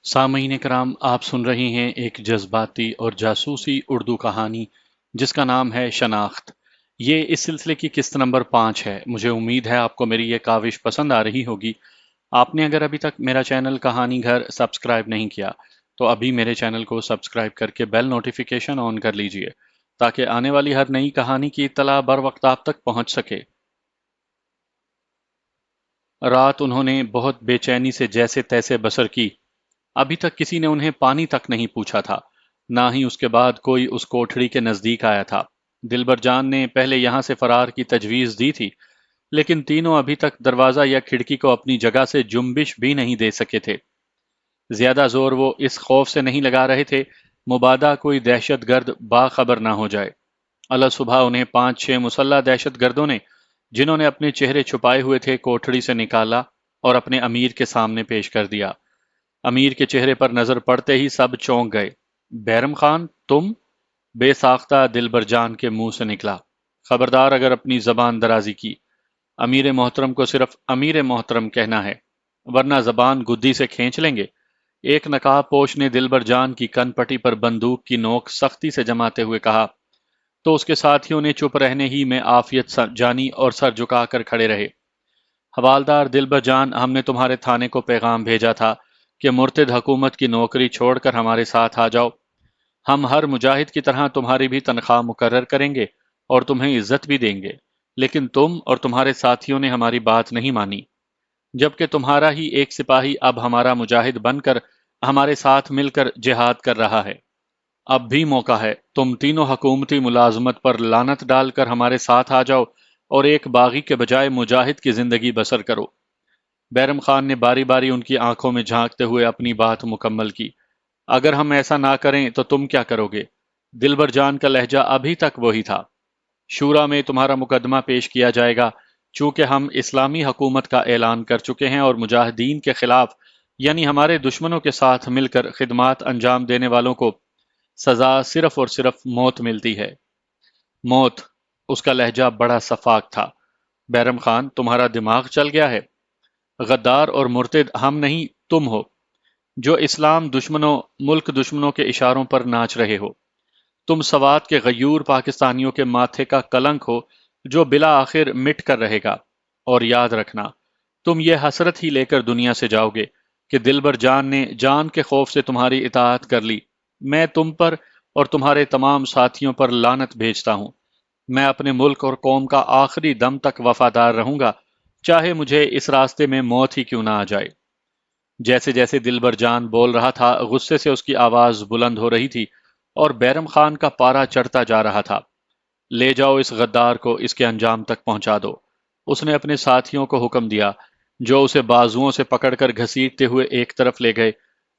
سامعین کرام، آپ سن رہے ہیں ایک جذباتی اور جاسوسی اردو کہانی جس کا نام ہے شناخت۔ یہ اس سلسلے کی قسط نمبر 5 ہے۔ مجھے امید ہے آپ کو میری یہ کاوش پسند آ رہی ہوگی۔ آپ نے اگر ابھی تک میرا چینل کہانی گھر سبسکرائب نہیں کیا تو ابھی میرے چینل کو سبسکرائب کر کے بیل نوٹیفیکیشن آن کر لیجئے تاکہ آنے والی ہر نئی کہانی کی اطلاع بر وقت آپ تک پہنچ سکے۔ رات انہوں نے بہت بے چینی سے جیسے تیسے بسر کی۔ ابھی تک کسی نے انہیں پانی تک نہیں پوچھا تھا، نہ ہی اس کے بعد کوئی اس کوٹھڑی کے نزدیک آیا تھا۔ دلبر جان نے پہلے یہاں سے فرار کی تجویز دی تھی، لیکن تینوں ابھی تک دروازہ یا کھڑکی کو اپنی جگہ سے جنبش بھی نہیں دے سکے تھے۔ زیادہ زور وہ اس خوف سے نہیں لگا رہے تھے مبادا کوئی دہشت گرد باخبر نہ ہو جائے۔ اللہ صبح انہیں 5-6 مسلح دہشت گردوں نے، جنہوں نے اپنے چہرے چھپائے ہوئے تھے، کوٹھڑی سے نکالا اور اپنے امیر کے سامنے پیش کر دیا۔ امیر کے چہرے پر نظر پڑتے ہی سب چونک گئے۔ بیرم خان، تم؟ بے ساختہ دلبر جان کے منہ سے نکلا۔ خبردار اگر اپنی زبان درازی کی۔ امیر محترم کو صرف امیر محترم کہنا ہے، ورنہ زبان گدی سے کھینچ لیں گے۔ ایک نقاب پوش نے دلبر جان کی کن پٹی پر بندوق کی نوک سختی سے جماتے ہوئے کہا، تو اس کے ساتھیوں نے چپ رہنے ہی میں عافیت جانی اور سر جھکا کر کھڑے رہے۔ حوالدار دلبر جان، ہم نے تمہارے تھانے کو پیغام بھیجا تھا کہ مرتد حکومت کی نوکری چھوڑ کر ہمارے ساتھ آ جاؤ۔ ہم ہر مجاہد کی طرح تمہاری بھی تنخواہ مقرر کریں گے اور تمہیں عزت بھی دیں گے، لیکن تم اور تمہارے ساتھیوں نے ہماری بات نہیں مانی، جبکہ تمہارا ہی ایک سپاہی اب ہمارا مجاہد بن کر ہمارے ساتھ مل کر جہاد کر رہا ہے۔ اب بھی موقع ہے، تم تینوں حکومتی ملازمت پر لعنت ڈال کر ہمارے ساتھ آ جاؤ اور ایک باغی کے بجائے مجاہد کی زندگی بسر کرو۔ بیرم خان نے باری باری ان کی آنکھوں میں جھانکتے ہوئے اپنی بات مکمل کی۔ اگر ہم ایسا نہ کریں تو تم کیا کرو گے؟ دلبر جان کا لہجہ ابھی تک وہی تھا۔ شورا میں تمہارا مقدمہ پیش کیا جائے گا، چونکہ ہم اسلامی حکومت کا اعلان کر چکے ہیں اور مجاہدین کے خلاف، یعنی ہمارے دشمنوں کے ساتھ مل کر خدمات انجام دینے والوں کو سزا صرف اور صرف موت ملتی ہے۔ موت؟ اس کا لہجہ بڑا صفاق تھا۔ بیرم خان، تمہارا دماغ چل گیا ہے؟ غدار اور مرتد ہم نہیں، تم ہو، جو اسلام دشمنوں، ملک دشمنوں کے اشاروں پر ناچ رہے ہو۔ تم سوات کے غیور پاکستانیوں کے ماتھے کا کلنک ہو جو بلا آخر مٹ کر رہے گا۔ اور یاد رکھنا، تم یہ حسرت ہی لے کر دنیا سے جاؤ گے کہ دلبر جان نے جان کے خوف سے تمہاری اطاعت کر لی۔ میں تم پر اور تمہارے تمام ساتھیوں پر لعنت بھیجتا ہوں۔ میں اپنے ملک اور قوم کا آخری دم تک وفادار رہوں گا، چاہے مجھے اس راستے میں موت ہی کیوں نہ آ جائے۔ جیسے جیسے دلبر جان بول رہا تھا، غصے سے اس کی آواز بلند ہو رہی تھی اور بیرم خان کا پارا چڑھتا جا رہا تھا۔ لے جاؤ اس غدار کو، اس کے انجام تک پہنچا دو۔ اس نے اپنے ساتھیوں کو حکم دیا، جو اسے بازوؤں سے پکڑ کر گھسیٹتے ہوئے ایک طرف لے گئے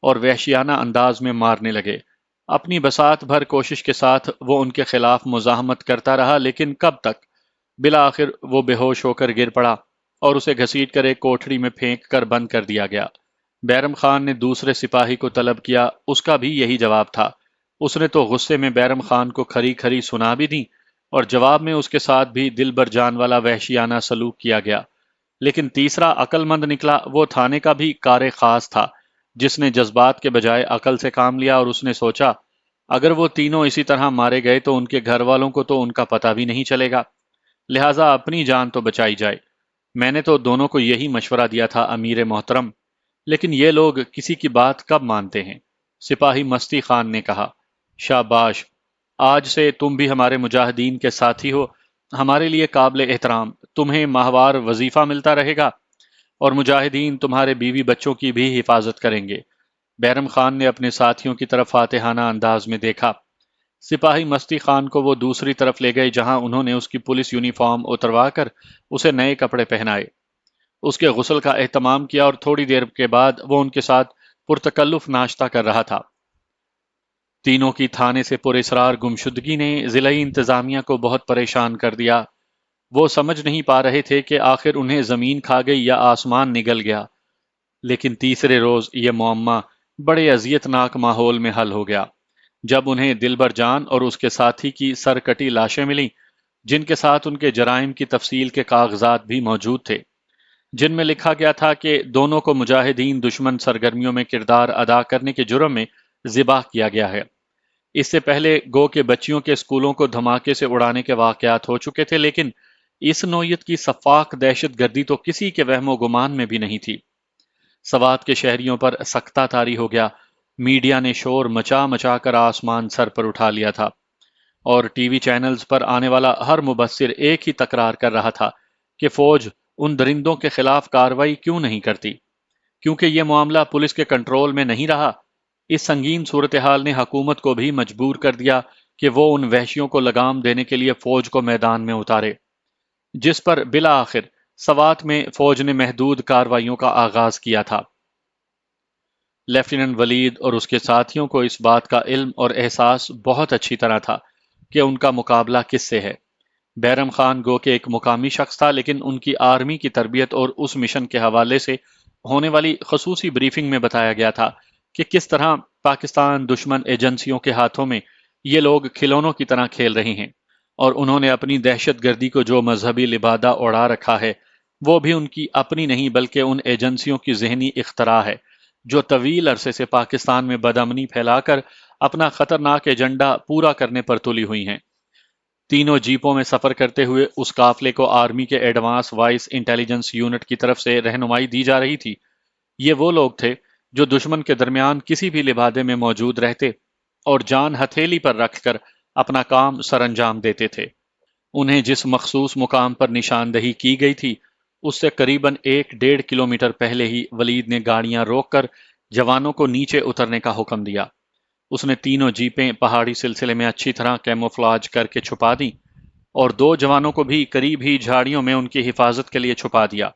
اور وحشیانہ انداز میں مارنے لگے۔ اپنی بساط بھر کوشش کے ساتھ وہ ان کے خلاف مزاحمت کرتا رہا، لیکن کب تک؟ بالآخر وہ بے ہوش ہو کر گر پڑا اور اسے گھسیٹ کر ایک کوٹھڑی میں پھینک کر بند کر دیا گیا۔ بیرم خان نے دوسرے سپاہی کو طلب کیا، اس کا بھی یہی جواب تھا۔ اس نے تو غصے میں بیرم خان کو کھری کھری سنا بھی دی اور جواب میں اس کے ساتھ بھی دلبر جان والا وحشیانہ سلوک کیا گیا۔ لیکن تیسرا عقل مند نکلا، وہ تھانے کا بھی کار خاص تھا، جس نے جذبات کے بجائے عقل سے کام لیا، اور اس نے سوچا اگر وہ تینوں اسی طرح مارے گئے تو ان کے گھر والوں کو تو ان کا پتہ بھی نہیں چلے گا، لہٰذا اپنی جان تو بچائی جائے۔ میں نے تو دونوں کو یہی مشورہ دیا تھا امیر محترم، لیکن یہ لوگ کسی کی بات کب مانتے ہیں؟ سپاہی مستی خان نے کہا، شاباش، آج سے تم بھی ہمارے مجاہدین کے ساتھی ہو، ہمارے لیے قابل احترام۔ تمہیں ماہوار وظیفہ ملتا رہے گا اور مجاہدین تمہارے بیوی بچوں کی بھی حفاظت کریں گے۔ بیرم خان نے اپنے ساتھیوں کی طرف فاتحانہ انداز میں دیکھا۔ سپاہی مستی خان کو وہ دوسری طرف لے گئے جہاں انہوں نے اس کی پولیس یونیفارم اتروا کر اسے نئے کپڑے پہنائے، اس کے غسل کا اہتمام کیا اور تھوڑی دیر کے بعد وہ ان کے ساتھ پرتکلف ناشتہ کر رہا تھا۔ تینوں کی تھانے سے پر اسرار گمشدگی نے ضلعی انتظامیہ کو بہت پریشان کر دیا۔ وہ سمجھ نہیں پا رہے تھے کہ آخر انہیں زمین کھا گئی یا آسمان نگل گیا۔ لیکن تیسرے روز یہ معمہ بڑے اذیت ناک ماحول میں حل ہو گیا، جب انہیں دلبر جان اور اس کے ساتھی کی سر کٹی لاشیں ملیں، جن کے ساتھ ان کے جرائم کی تفصیل کے کاغذات بھی موجود تھے۔ جن میں لکھا گیا تھا کہ دونوں کو مجاہدین دشمن سرگرمیوں میں کردار ادا کرنے کے جرم میں ذبح کیا گیا ہے۔ اس سے پہلے گو کہ بچیوں کے اسکولوں کو دھماکے سے اڑانے کے واقعات ہو چکے تھے، لیکن اس نوعیت کی سفاک دہشت گردی تو کسی کے وہم و گمان میں بھی نہیں تھی۔ سوات کے شہریوں پر سکتہ طاری ہو گیا۔ میڈیا نے شور مچا مچا کر آسمان سر پر اٹھا لیا تھا، اور ٹی وی چینلز پر آنے والا ہر مبصر ایک ہی تکرار کر رہا تھا کہ فوج ان درندوں کے خلاف کارروائی کیوں نہیں کرتی، کیونکہ یہ معاملہ پولیس کے کنٹرول میں نہیں رہا۔ اس سنگین صورتحال نے حکومت کو بھی مجبور کر دیا کہ وہ ان وحشیوں کو لگام دینے کے لیے فوج کو میدان میں اتارے، جس پر بالآخر سوات میں فوج نے محدود کارروائیوں کا آغاز کیا تھا۔ لیفٹیننٹ ولید اور اس کے ساتھیوں کو اس بات کا علم اور احساس بہت اچھی طرح تھا کہ ان کا مقابلہ کس سے ہے۔ بیرم خان گو کہ ایک مقامی شخص تھا، لیکن ان کی آرمی کی تربیت اور اس مشن کے حوالے سے ہونے والی خصوصی بریفنگ میں بتایا گیا تھا کہ کس طرح پاکستان دشمن ایجنسیوں کے ہاتھوں میں یہ لوگ کھلونوں کی طرح کھیل رہے ہیں، اور انہوں نے اپنی دہشت گردی کو جو مذہبی لبادہ اڑا رکھا ہے، وہ بھی ان کی اپنی نہیں بلکہ ان ایجنسیوں کی ذہنی اختراع ہے جو طویل عرصے سے پاکستان میں بدامنی پھیلا کر اپنا خطرناک ایجنڈا پورا کرنے پر تلی ہوئی ہیں۔ تینوں جیپوں میں سفر کرتے ہوئے اس قافلے کو آرمی کے ایڈوانس وائس انٹیلیجنس یونٹ کی طرف سے رہنمائی دی جا رہی تھی۔ یہ وہ لوگ تھے جو دشمن کے درمیان کسی بھی لبادے میں موجود رہتے اور جان ہتھیلی پر رکھ کر اپنا کام سر انجام دیتے تھے۔ انہیں جس مخصوص مقام پر نشاندہی کی گئی تھی، اس سے قریباً 1.5 کلومیٹر پہلے ہی ولید نے گاڑیاں روک کر جوانوں کو نیچے اترنے کا حکم دیا۔ اس نے تینوں جیپیں پہاڑی سلسلے میں اچھی طرح کیموفلاج کر کے چھپا دیں، اور 2 جوانوں کو بھی قریب ہی جھاڑیوں میں ان کی حفاظت کے لیے چھپا دیا،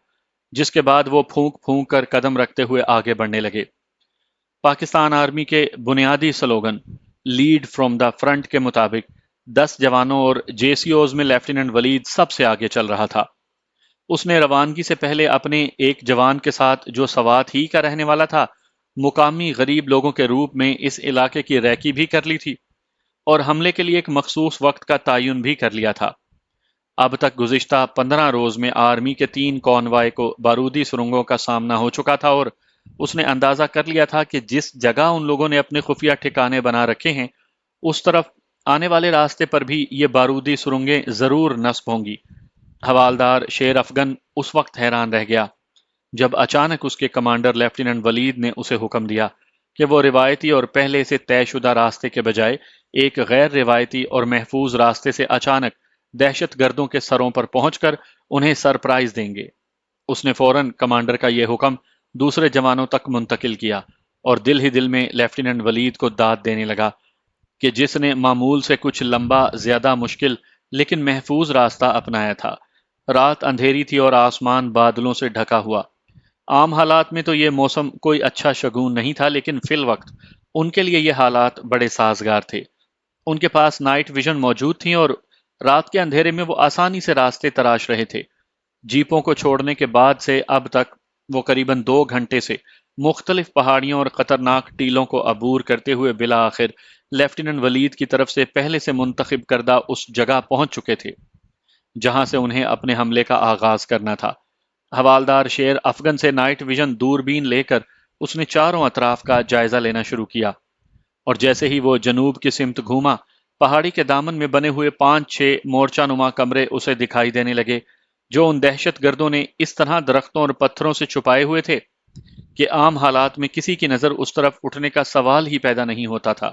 جس کے بعد وہ پھونک پھونک کر قدم رکھتے ہوئے آگے بڑھنے لگے۔ پاکستان آرمی کے بنیادی slogan lead from the front کے مطابق 10 جوانوں اور جے سی اوز میں لیفٹیننٹ ولید سب سے آگے چل رہا تھا۔ اس نے روانگی سے پہلے اپنے ایک جوان کے ساتھ، جو سوات ہی کا رہنے والا تھا، مقامی غریب لوگوں کے روپ میں اس علاقے کی ریکی بھی کر لی تھی، اور حملے کے لیے ایک مخصوص وقت کا تعین بھی کر لیا تھا۔ اب تک گزشتہ 15 روز میں آرمی کے 3 کانوائے کو بارودی سرنگوں کا سامنا ہو چکا تھا، اور اس نے اندازہ کر لیا تھا کہ جس جگہ ان لوگوں نے اپنے خفیہ ٹھکانے بنا رکھے ہیں، اس طرف آنے والے راستے پر بھی یہ بارودی سرنگیں ضرور نصب ہوں گی۔ حوالدار شیر افغن اس وقت حیران رہ گیا جب اچانک اس کے کمانڈر لیفٹیننٹ ولید نے اسے حکم دیا کہ وہ روایتی اور پہلے سے طے شدہ راستے کے بجائے ایک غیر روایتی اور محفوظ راستے سے اچانک دہشت گردوں کے سروں پر پہنچ کر انہیں سرپرائز دیں گے۔ اس نے فوراً کمانڈر کا یہ حکم دوسرے جوانوں تک منتقل کیا، اور دل ہی دل میں لیفٹیننٹ ولید کو داد دینے لگا کہ جس نے معمول سے کچھ لمبا، زیادہ مشکل لیکن محفوظ راستہ اپنایا تھا۔ رات اندھیری تھی اور آسمان بادلوں سے ڈھکا ہوا۔ عام حالات میں تو یہ موسم کوئی اچھا شگون نہیں تھا، لیکن فی الوقت ان کے لیے یہ حالات بڑے سازگار تھے۔ ان کے پاس نائٹ ویژن موجود تھی، اور رات کے اندھیرے میں وہ آسانی سے راستے تراش رہے تھے۔ جیپوں کو چھوڑنے کے بعد سے اب تک وہ قریباً 2 گھنٹے سے مختلف پہاڑیوں اور خطرناک ٹیلوں کو عبور کرتے ہوئے بالآخر لیفٹیننٹ ولید کی طرف سے پہلے سے منتخب کردہ اس جگہ پہنچ چکے تھے جہاں سے انہیں اپنے حملے کا آغاز کرنا تھا۔ حوالدار شیر افغن سے نائٹ ویژن دوربین لے کر اس نے چاروں اطراف کا جائزہ لینا شروع کیا، اور جیسے ہی وہ جنوب کی سمت گھوما، پہاڑی کے دامن میں بنے ہوئے 5-6 مورچہ نما کمرے اسے دکھائی دینے لگے، جو ان دہشت گردوں نے اس طرح درختوں اور پتھروں سے چھپائے ہوئے تھے کہ عام حالات میں کسی کی نظر اس طرف اٹھنے کا سوال ہی پیدا نہیں ہوتا تھا۔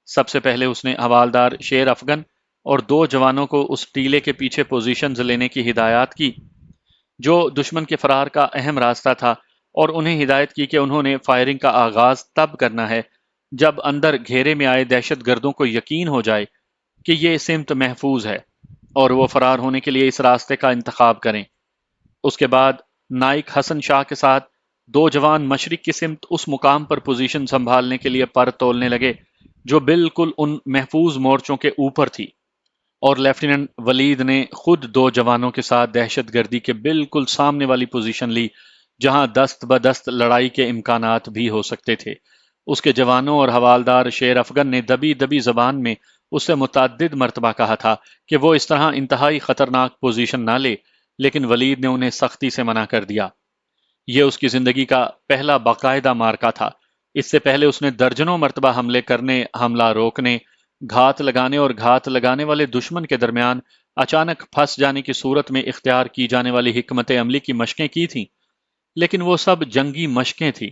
سب سے پہلے اس نے حوالدار شیر افغن اور 2 جوانوں کو اس ٹیلے کے پیچھے پوزیشنز لینے کی ہدایات کی، جو دشمن کے فرار کا اہم راستہ تھا، اور انہیں ہدایت کی کہ انہوں نے فائرنگ کا آغاز تب کرنا ہے جب اندر گھیرے میں آئے دہشت گردوں کو یقین ہو جائے کہ یہ سمت محفوظ ہے، اور وہ فرار ہونے کے لیے اس راستے کا انتخاب کریں۔ اس کے بعد نائک حسن شاہ کے ساتھ 2 جوان مشرق کی سمت اس مقام پر پوزیشن سنبھالنے کے لیے پر تولنے لگے جو بالکل ان محفوظ مورچوں کے اوپر تھی، اور لیفٹیننٹ ولید نے خود 2 جوانوں کے ساتھ دہشت گردی کے بالکل سامنے والی پوزیشن لی، جہاں دست بدست لڑائی کے امکانات بھی ہو سکتے تھے۔ اس کے جوانوں اور حوالدار شیر افغن نے دبی دبی زبان میں اس سے متعدد مرتبہ کہا تھا کہ وہ اس طرح انتہائی خطرناک پوزیشن نہ لے، لیکن ولید نے انہیں سختی سے منع کر دیا۔ یہ اس کی زندگی کا پہلا باقاعدہ مارکا تھا۔ اس سے پہلے اس نے درجنوں مرتبہ حملے کرنے، حملہ روکنے، گھات لگانے اور گھات لگانے والے دشمن کے درمیان اچانک پھنس جانے کی صورت میں اختیار کی جانے والی حکمت عملی کی مشقیں کی تھیں، لیکن وہ سب جنگی مشقیں تھیں۔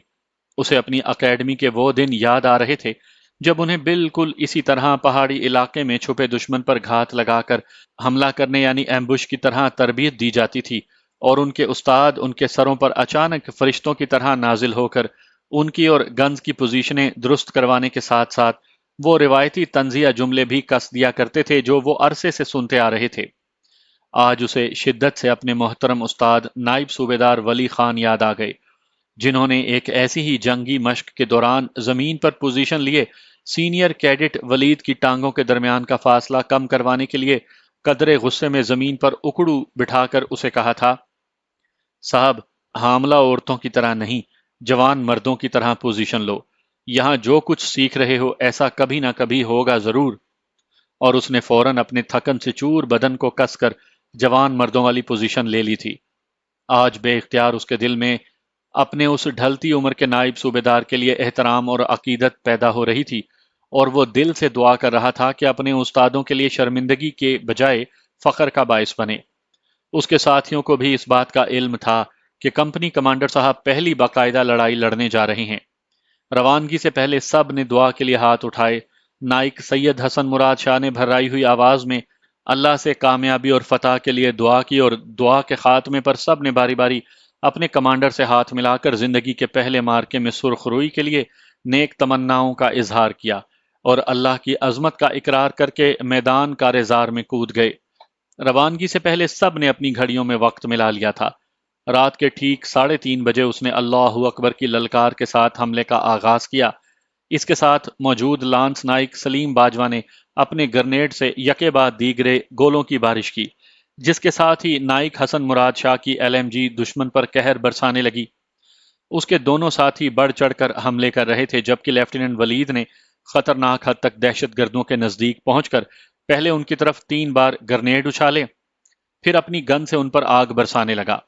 اسے اپنی اکیڈمی کے وہ دن یاد آ رہے تھے جب انہیں بالکل اسی طرح پہاڑی علاقے میں چھپے دشمن پر گھات لگا کر حملہ کرنے یعنی ایمبوش کی طرح تربیت دی جاتی تھی، اور ان کے استاد ان کے سروں پر اچانک فرشتوں کی طرح نازل ہو کر ان کی اور گنز کی پوزیشنیں درست کروانے کے ساتھ ساتھ وہ روایتی طنزیہ جملے بھی کس دیا کرتے تھے جو وہ عرصے سے سنتے آ رہے تھے۔ آج اسے شدت سے اپنے محترم استاد نائب صوبیدار ولی خان یاد آ گئے، جنہوں نے ایک ایسی ہی جنگی مشق کے دوران زمین پر پوزیشن لیے سینئر کیڈٹ ولید کی ٹانگوں کے درمیان کا فاصلہ کم کروانے کے لیے قدرے غصے میں زمین پر اکڑو بٹھا کر اسے کہا تھا، صاحب، حاملہ عورتوں کی طرح نہیں، جوان مردوں کی طرح پوزیشن لو۔ یہاں جو کچھ سیکھ رہے ہو ایسا کبھی نہ کبھی ہوگا ضرور۔ اور اس نے فوراً اپنے تھکن سے چور بدن کو کس کر جوان مردوں والی پوزیشن لے لی تھی۔ آج بے اختیار اس کے دل میں اپنے اس ڈھلتی عمر کے نائب صوبیدار کے لیے احترام اور عقیدت پیدا ہو رہی تھی، اور وہ دل سے دعا کر رہا تھا کہ اپنے استادوں کے لیے شرمندگی کے بجائے فخر کا باعث بنے۔ اس کے ساتھیوں کو بھی اس بات کا علم تھا کہ کمپنی کمانڈر صاحب پہلی باقاعدہ لڑائی لڑنے جا رہے ہیں۔ روانگی سے پہلے سب نے دعا کے لیے ہاتھ اٹھائے۔ نائک سید حسن مراد شاہ نے بھرائی ہوئی آواز میں اللہ سے کامیابی اور فتح کے لیے دعا کی، اور دعا کے خاتمے پر سب نے باری باری اپنے کمانڈر سے ہاتھ ملا کر زندگی کے پہلے مارکے میں سرخ روئی کے لیے نیک تمناؤں کا اظہار کیا، اور اللہ کی عظمت کا اقرار کر کے میدان کارزار میں کود گئے۔ روانگی سے پہلے سب نے اپنی گھڑیوں میں وقت ملا لیا تھا۔ رات کے ٹھیک 3:30 بجے اس نے اللہ اکبر کی للکار کے ساتھ حملے کا آغاز کیا۔ اس کے ساتھ موجود لانس نائک سلیم باجوہ نے اپنے گرنیڈ سے یکے بعد دیگرے گولوں کی بارش کی، جس کے ساتھ ہی نائک حسن مراد شاہ کی LMG دشمن پر قہر برسانے لگی۔ اس کے دونوں ساتھی بڑھ چڑھ کر حملے کر رہے تھے، جبکہ لیفٹیننٹ ولید نے خطرناک حد تک دہشت گردوں کے نزدیک پہنچ کر پہلے ان کی طرف 3 بار گرنیڈ اچھالے، پھر اپنی گن سے ان پر آگ برسانے لگا۔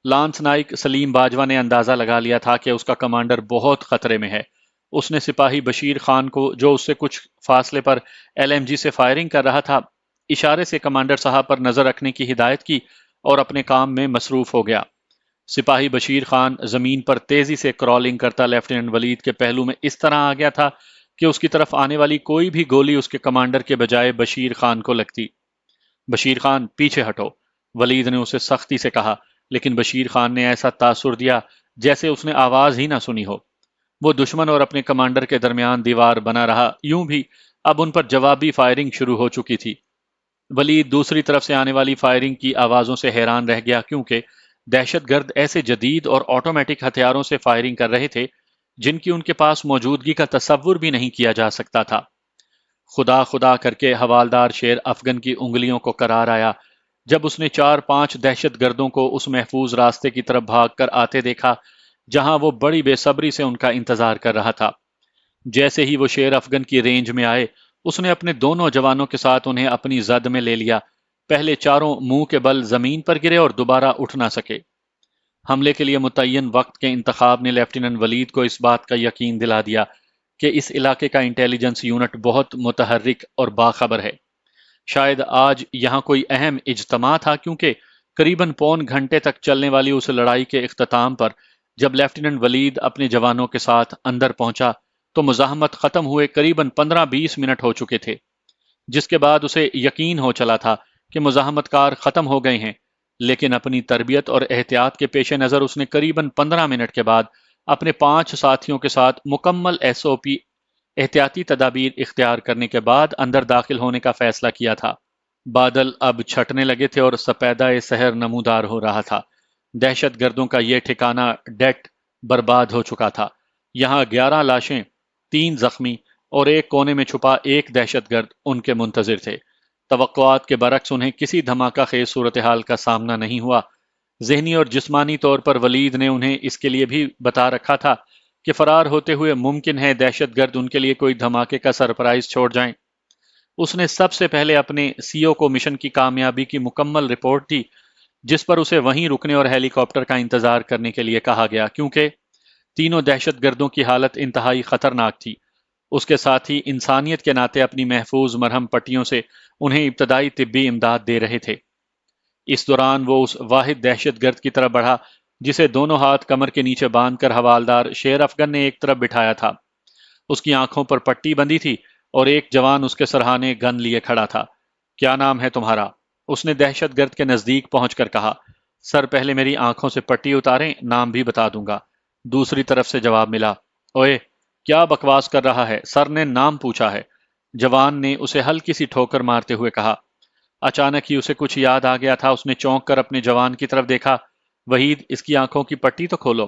لانس نائک سلیم باجوہ نے اندازہ لگا لیا تھا کہ اس کا کمانڈر بہت خطرے میں ہے۔ اس نے سپاہی بشیر خان کو، جو اس سے کچھ فاصلے پر LMG سے فائرنگ کر رہا تھا، اشارے سے کمانڈر صاحب پر نظر رکھنے کی ہدایت کی اور اپنے کام میں مصروف ہو گیا۔ سپاہی بشیر خان زمین پر تیزی سے کرالنگ کرتا لیفٹیننٹ ولید کے پہلو میں اس طرح آ گیا تھا کہ اس کی طرف آنے والی کوئی بھی گولی اس کے کمانڈر کے بجائے بشیر خان کو لگتی۔ بشیر خان، پیچھے ہٹو، ولید نے اسے سختی سے کہا، لیکن بشیر خان نے ایسا تاثر دیا جیسے اس نے آواز ہی نہ سنی ہو۔ وہ دشمن اور اپنے کمانڈر کے درمیان دیوار بنا رہا، یوں بھی اب ان پر جوابی فائرنگ شروع ہو چکی تھی۔ ولید دوسری طرف سے آنے والی فائرنگ کی آوازوں سے حیران رہ گیا، کیونکہ دہشت گرد ایسے جدید اور آٹومیٹک ہتھیاروں سے فائرنگ کر رہے تھے جن کی ان کے پاس موجودگی کا تصور بھی نہیں کیا جا سکتا تھا۔ خدا خدا کر کے حوالدار شیر افغن کی انگلیوں کو قرار آیا جب اس نے 4-5 دہشت گردوں کو اس محفوظ راستے کی طرف بھاگ کر آتے دیکھا جہاں وہ بڑی بے صبری سے ان کا انتظار کر رہا تھا۔ جیسے ہی وہ شیر افغن کی رینج میں آئے، اس نے اپنے دونوں جوانوں کے ساتھ انہیں اپنی زد میں لے لیا۔ پہلے چاروں منہ کے بل زمین پر گرے اور دوبارہ اٹھ نہ سکے۔ حملے کے لیے متعین وقت کے انتخاب نے لیفٹیننٹ ولید کو اس بات کا یقین دلا دیا کہ اس علاقے کا انٹیلیجنس یونٹ بہت متحرک اور باخبر ہے۔ شاید آج یہاں کوئی اہم اجتماع تھا، کیونکہ قریباً پون گھنٹے تک چلنے والی اس لڑائی کے اختتام پر جب لیفٹیننٹ ولید اپنے جوانوں کے ساتھ اندر پہنچا تو مزاحمت ختم ہوئے قریباً 15-20 منٹ ہو چکے تھے، جس کے بعد اسے یقین ہو چلا تھا کہ مزاحمت کار ختم ہو گئے ہیں، لیکن اپنی تربیت اور احتیاط کے پیش نظر اس نے قریباً 15 منٹ کے بعد اپنے 5 ساتھیوں کے ساتھ مکمل SOP احتیاطی تدابیر اختیار کرنے کے بعد اندر داخل ہونے کا فیصلہ کیا تھا۔ بادل اب چھٹنے لگے تھے اور سپیدہ سحر نمودار ہو رہا تھا۔ دہشت گردوں کا یہ ٹھکانہ ڈیٹ برباد ہو چکا تھا۔ یہاں 11 لاشیں، 3 زخمی اور ایک کونے میں چھپا ایک دہشت گرد ان کے منتظر تھے۔ توقعات کے برعکس انہیں کسی دھماکہ خیز صورتحال کا سامنا نہیں ہوا۔ ذہنی اور جسمانی طور پر ولید نے انہیں اس کے لیے بھی بتا رکھا تھا کہ فرار ہوتے ہوئے ممکن ہے دہشت گرد ان کے لیے کوئی دھماکے کا سرپرائز چھوڑ جائیں۔ اس نے سب سے پہلے اپنے CO کو مشن کی کامیابی کی مکمل رپورٹ دی، جس پر اسے وہیں رکنے اور ہیلی کاپٹر کا انتظار کرنے کے لیے کہا گیا، کیونکہ تینوں دہشت گردوں کی حالت انتہائی خطرناک تھی۔ اس کے ساتھی انسانیت کے ناطے اپنی محفوظ مرہم پٹیوں سے انہیں ابتدائی طبی امداد دے رہے تھے۔ اس دوران وہ اس واحد دہشت گرد کی طرف بڑھا جسے دونوں ہاتھ کمر کے نیچے باندھ کر حوالدار شیر افغن نے ایک طرف بٹھایا تھا۔ اس کی آنکھوں پر پٹی بندھی تھی اور ایک جوان اس کے سرہانے گن لیے کھڑا تھا۔ کیا نام ہے تمہارا؟ اس نے دہشت گرد کے نزدیک پہنچ کر کہا۔ سر پہلے میری آنکھوں سے پٹی اتاریں، نام بھی بتا دوں گا۔ دوسری طرف سے جواب ملا۔ اوئے، کیا بکواس کر رہا ہے؟ سر نے نام پوچھا ہے۔ جوان نے اسے ہلکی سی ٹھوکر مارتے ہوئے کہا۔ اچانک ہی اسے کچھ یاد آ گیا تھا۔ اس نے چونک کر اپنے جوان کی طرف دیکھا۔ وحید، اس کی آنکھوں کی پٹی تو کھولو۔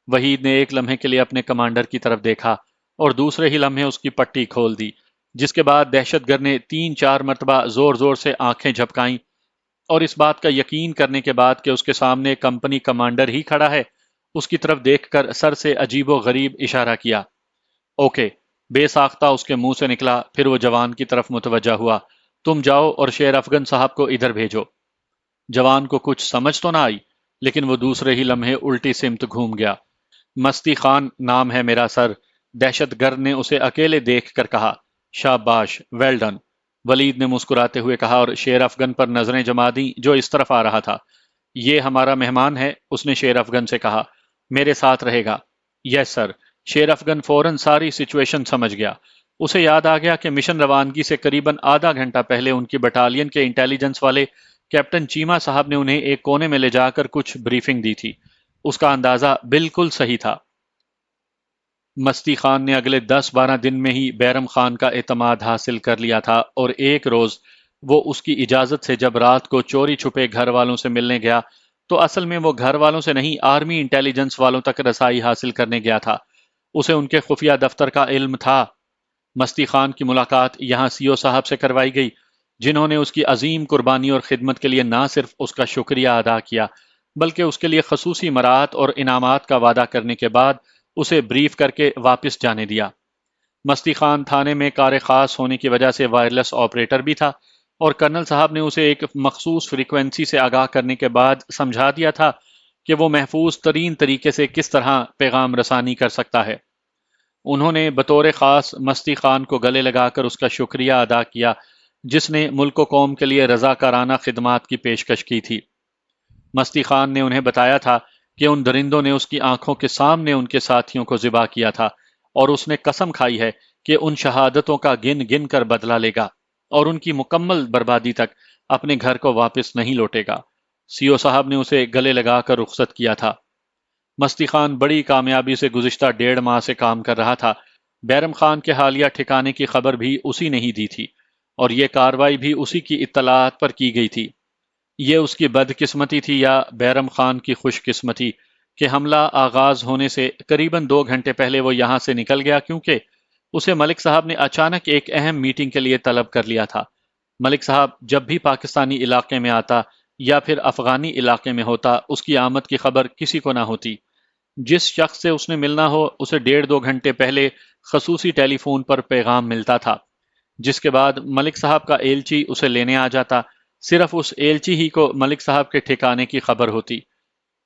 وحید نے ایک لمحے کے لیے اپنے کمانڈر کی طرف دیکھا اور دوسرے ہی لمحے اس کی پٹی کھول دی، جس کے بعد دہشت گرد نے 3-4 مرتبہ زور زور سے آنکھیں جھپکائیں اور اس بات کا یقین کرنے کے بعد کہ اس کے سامنے کمپنی کمانڈر ہی کھڑا ہے، اس کی طرف دیکھ کر سر سے عجیب و غریب اشارہ کیا۔ اوکے، بے ساختہ اس کے منہ سے نکلا۔ پھر وہ جوان کی طرف متوجہ ہوا۔ تم جاؤ اور شیر افغن صاحب کو ادھر بھیجو۔ جوان کو کچھ سمجھ تو نہ آئی، لیکن وہ دوسرے ہی لمحے الٹی سمت گھوم گیا۔ مستی خان نام ہے میرا سر، دہشت گرد نے اسے اکیلے دیکھ کر کہا۔ شاباش، ویل ڈن، ولید نے مسکراتے ہوئے کہا اور شیر افغن پر نظریں جما دیں جو اس طرف آ رہا تھا۔ یہ ہمارا مہمان ہے، اس نے شیر افغن سے کہا، میرے ساتھ رہے گا۔ یس سر۔ شیر افغن فوراً ساری سچویشن سمجھ گیا۔ اسے یاد آ گیا کہ مشن روانگی سے قریباً آدھا گھنٹہ پہلے ان کی بٹالین کے انٹیلیجنس والے کیپٹن چیما صاحب نے انہیں ایک کونے میں لے جا کر کچھ بریفنگ دی تھی۔ اس کا اندازہ بالکل صحیح تھا۔ مستی خان نے اگلے 10-12 دن میں ہی بیرم خان کا اعتماد حاصل کر لیا تھا، اور ایک روز وہ اس کی اجازت سے جب رات کو چوری چھپے گھر والوں سے ملنے گیا تو اصل میں وہ گھر والوں سے نہیں، آرمی انٹیلیجنس والوں تک رسائی حاصل کرنے گیا تھا۔ اسے ان کے خفیہ دفتر کا علم تھا۔ مستی خان کی ملاقات یہاں CO صاحب سے کروائی گئی، جنہوں نے اس کی عظیم قربانی اور خدمت کے لیے نہ صرف اس کا شکریہ ادا کیا بلکہ اس کے لیے خصوصی مراعات اور انعامات کا وعدہ کرنے کے بعد اسے بریف کر کے واپس جانے دیا۔ مستی خان تھانے میں کار خاص ہونے کی وجہ سے وائرلیس آپریٹر بھی تھا، اور کرنل صاحب نے اسے ایک مخصوص فریکوینسی سے آگاہ کرنے کے بعد سمجھا دیا تھا کہ وہ محفوظ ترین طریقے سے کس طرح پیغام رسانی کر سکتا ہے۔ انہوں نے بطور خاص مستی خان کو گلے لگا کر اس کا شکریہ ادا کیا جس نے ملک و قوم کے لیے رضاکارانہ خدمات کی پیشکش کی تھی۔ مستی خان نے انہیں بتایا تھا کہ ان درندوں نے اس کی آنکھوں کے سامنے ان کے ساتھیوں کو ذبح کیا تھا، اور اس نے قسم کھائی ہے کہ ان شہادتوں کا گن گن کر بدلہ لے گا اور ان کی مکمل بربادی تک اپنے گھر کو واپس نہیں لوٹے گا۔ CO صاحب نے اسے گلے لگا کر رخصت کیا تھا۔ مستی خان بڑی کامیابی سے گزشتہ 1.5 ماہ سے کام کر رہا تھا۔ بیرم خان کے حالیہ ٹھکانے کی خبر بھی اسی نے ہی دی تھی، اور یہ کاروائی بھی اسی کی اطلاعات پر کی گئی تھی۔ یہ اس کی بدقسمتی تھی یا بیرم خان کی خوش قسمتی کہ حملہ آغاز ہونے سے قریباً 2 گھنٹے پہلے وہ یہاں سے نکل گیا، کیونکہ اسے ملک صاحب نے اچانک ایک اہم میٹنگ کے لیے طلب کر لیا تھا۔ ملک صاحب جب بھی پاکستانی علاقے میں آتا یا پھر افغانی علاقے میں ہوتا، اس کی آمد کی خبر کسی کو نہ ہوتی۔ جس شخص سے اس نے ملنا ہو اسے 1.5-2 گھنٹے پہلے خصوصی ٹیلی فون پر پیغام ملتا تھا، جس کے بعد ملک صاحب کا ایلچی اسے لینے آ جاتا۔ صرف اس ایلچی ہی کو ملک صاحب کے ٹھکانے کی خبر ہوتی۔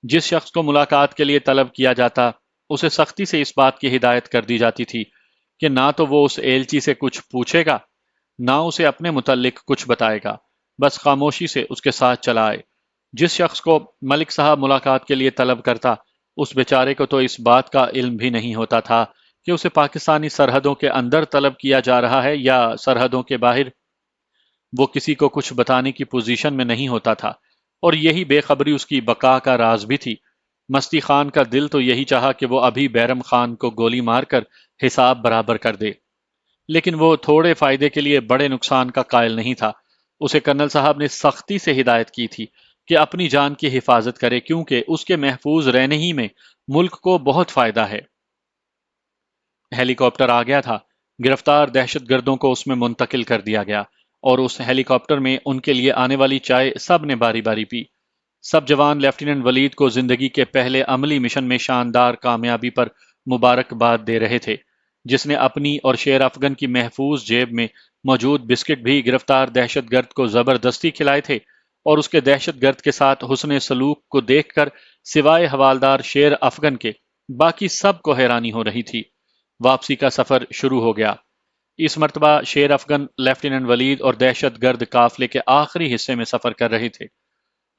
جس شخص کو ملاقات کے لیے طلب کیا جاتا اسے سختی سے اس بات کی ہدایت کر دی جاتی تھی کہ نہ تو وہ اس ایلچی سے کچھ پوچھے گا، نہ اسے اپنے متعلق کچھ بتائے گا، بس خاموشی سے اس کے ساتھ چلا آئے۔ جس شخص کو ملک صاحب ملاقات کے لیے طلب کرتا، اس بیچارے کو تو اس بات کا علم بھی نہیں ہوتا تھا کہ اسے پاکستانی سرحدوں کے اندر طلب کیا جا رہا ہے یا سرحدوں کے باہر۔ وہ کسی کو کچھ بتانے کی پوزیشن میں نہیں ہوتا تھا، اور یہی بے خبری اس کی بقا کا راز بھی تھی۔ مستی خان کا دل تو یہی چاہا کہ وہ ابھی بیرم خان کو گولی مار کر حساب برابر کر دے، لیکن وہ تھوڑے فائدے کے لیے بڑے نقصان کا قائل نہیں تھا۔ اسے کرنل صاحب نے سختی سے ہدایت کی تھی کہ اپنی جان کی حفاظت کرے، کیونکہ اس کے محفوظ رہنے ہی میں ملک کو بہت فائدہ ہے۔ ہیلی کاپٹر آ گیا تھا۔ گرفتار دہشت گردوں کو اس میں منتقل کر دیا گیا، اور اس ہیلی کاپٹر میں ان کے لیے آنے والی چائے سب نے باری باری پی۔ سب جوان لیفٹیننٹ ولید کو زندگی کے پہلے عملی مشن میں شاندار کامیابی پر مبارکباد دے رہے تھے، جس نے اپنی اور شیر افغن کی محفوظ جیب میں موجود بسکٹ بھی گرفتار دہشت گرد کو زبردستی کھلائے تھے، اور اس کے دہشت گرد کے ساتھ حسن سلوک کو دیکھ کر سوائے حوالدار شیر افغن کے باقی سب کو حیرانی ہو رہی تھی۔ واپسی کا سفر شروع ہو گیا۔ اس مرتبہ شیر افغن لیفٹیننٹ ولید اور دہشت گرد قافلے کے آخری حصے میں سفر کر رہے تھے۔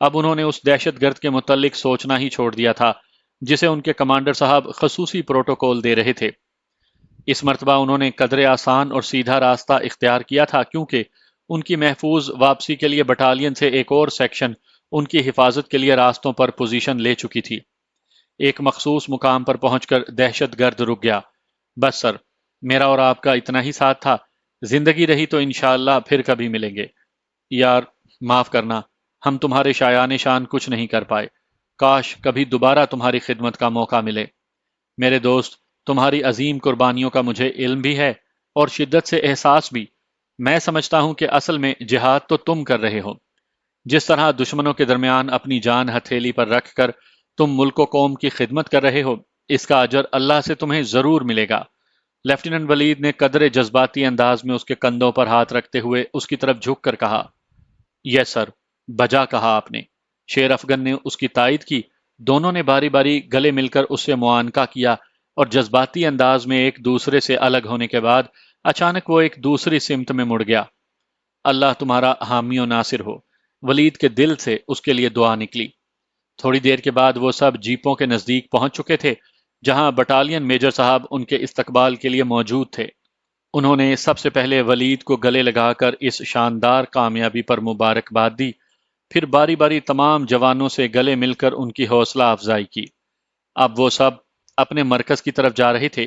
اب انہوں نے اس دہشت گرد کے متعلق سوچنا ہی چھوڑ دیا تھا جسے ان کے کمانڈر صاحب خصوصی پروٹوکول دے رہے تھے۔ اس مرتبہ انہوں نے قدرے آسان اور سیدھا راستہ اختیار کیا تھا، کیونکہ ان کی محفوظ واپسی کے لیے بٹالین سے ایک اور سیکشن ان کی حفاظت کے لیے راستوں پر پوزیشن لے چکی تھی۔ ایک مخصوص مقام پر پہنچ کر دہشت گرد رک گیا۔ بس سر، میرا اور آپ کا اتنا ہی ساتھ تھا، زندگی رہی تو انشاءاللہ پھر کبھی ملیں گے۔ یار معاف کرنا، ہم تمہارے شایان شان کچھ نہیں کر پائے، کاش کبھی دوبارہ تمہاری خدمت کا موقع ملے۔ میرے دوست، تمہاری عظیم قربانیوں کا مجھے علم بھی ہے اور شدت سے احساس بھی۔ میں سمجھتا ہوں کہ اصل میں جہاد تو تم کر رہے ہو۔ جس طرح دشمنوں کے درمیان اپنی جان ہتھیلی پر رکھ کر تم ملک و قوم کی خدمت کر رہے ہو، اس کا اجر اللہ سے تمہیں ضرور ملے گا۔ لیفٹیننٹ ولید نے قدرے جذباتی انداز میں اس کے کندھوں پر ہاتھ رکھتے ہوئے اس کی طرف جھک کر کہا، یس سر، بجا کہا آپ نے۔ شیر افغن نے اس کی تائید کی۔ دونوں نے باری باری گلے مل کر اس سے معانقہ کیا اور جذباتی انداز میں ایک دوسرے سے الگ ہونے کے بعد اچانک وہ ایک دوسری سمت میں مڑ گیا۔ اللہ تمہارا حامی و ناصر ہو، ولید کے دل سے اس کے لیے دعا نکلی۔ تھوڑی دیر کے بعد وہ سب جیپوں کے نزدیک پہنچ چکے تھے، جہاں بٹالین میجر صاحب ان کے استقبال کے لیے موجود تھے۔ انہوں نے سب سے پہلے ولید کو گلے لگا کر اس شاندار کامیابی پر مبارکباد دی، پھر باری باری تمام جوانوں سے گلے مل کر ان کی حوصلہ افزائی کی۔ اب وہ سب اپنے مرکز کی طرف جا رہے تھے۔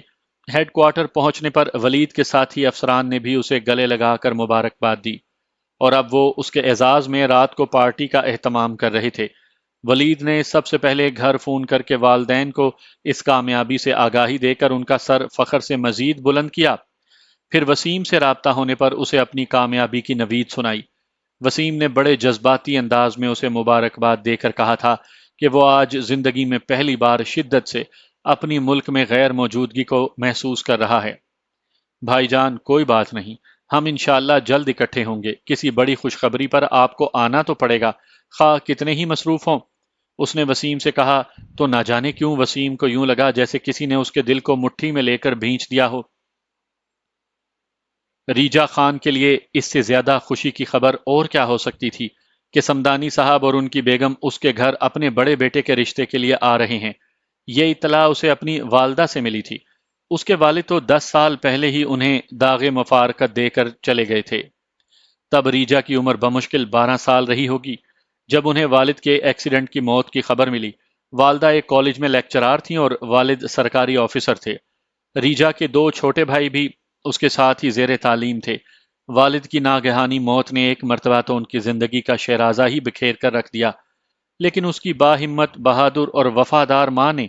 ہیڈ کوارٹر پہنچنے پر ولید کے ساتھی افسران نے بھی اسے گلے لگا کر مبارکباد دی، اور اب وہ اس کے اعزاز میں رات کو پارٹی کا اہتمام کر رہے تھے۔ ولید نے سب سے پہلے گھر فون کر کے والدین کو اس کامیابی سے آگاہی دے کر ان کا سر فخر سے مزید بلند کیا۔ پھر وسیم سے رابطہ ہونے پر اسے اپنی کامیابی کی نوید سنائی۔ وسیم نے بڑے جذباتی انداز میں اسے مبارکباد دے کر کہا تھا کہ وہ آج زندگی میں پہلی بار شدت سے اپنی ملک میں غیر موجودگی کو محسوس کر رہا ہے۔ بھائی جان، کوئی بات نہیں، ہم انشاءاللہ جلد اکٹھے ہوں گے۔ کسی بڑی خوشخبری پر آپ کو آنا تو پڑے گا، خواہ کتنے ہی مصروف ہوں۔ اس نے وسیم سے کہا تو نہ جانے کیوں وسیم کو یوں لگا جیسے کسی نے اس کے دل کو مٹھی میں لے کر بھینچ دیا ہو۔ ریجا خان کے لیے اس سے زیادہ خوشی کی خبر اور کیا ہو سکتی تھی کہ سمدانی صاحب اور ان کی بیگم اس کے گھر اپنے بڑے بیٹے کے رشتے کے لیے آ رہے ہیں۔ یہ اطلاع اسے اپنی والدہ سے ملی تھی۔ اس کے والد تو 10 سال پہلے ہی انہیں داغ مفارقت دے کر چلے گئے تھے۔ تب ریجا کی عمر بمشکل 12 سال رہی ہوگی جب انہیں والد کے ایکسیڈنٹ کی موت کی خبر ملی۔ والدہ ایک کالج میں لیکچرار تھیں اور والد سرکاری آفیسر تھے۔ ریجا کے 2 چھوٹے بھائی بھی اس کے ساتھ ہی زیر تعلیم تھے۔ والد کی ناگہانی موت نے ایک مرتبہ تو ان کی زندگی کا شیرازہ ہی بکھیر کر رکھ دیا، لیکن اس کی باہمت، بہادر اور وفادار ماں نے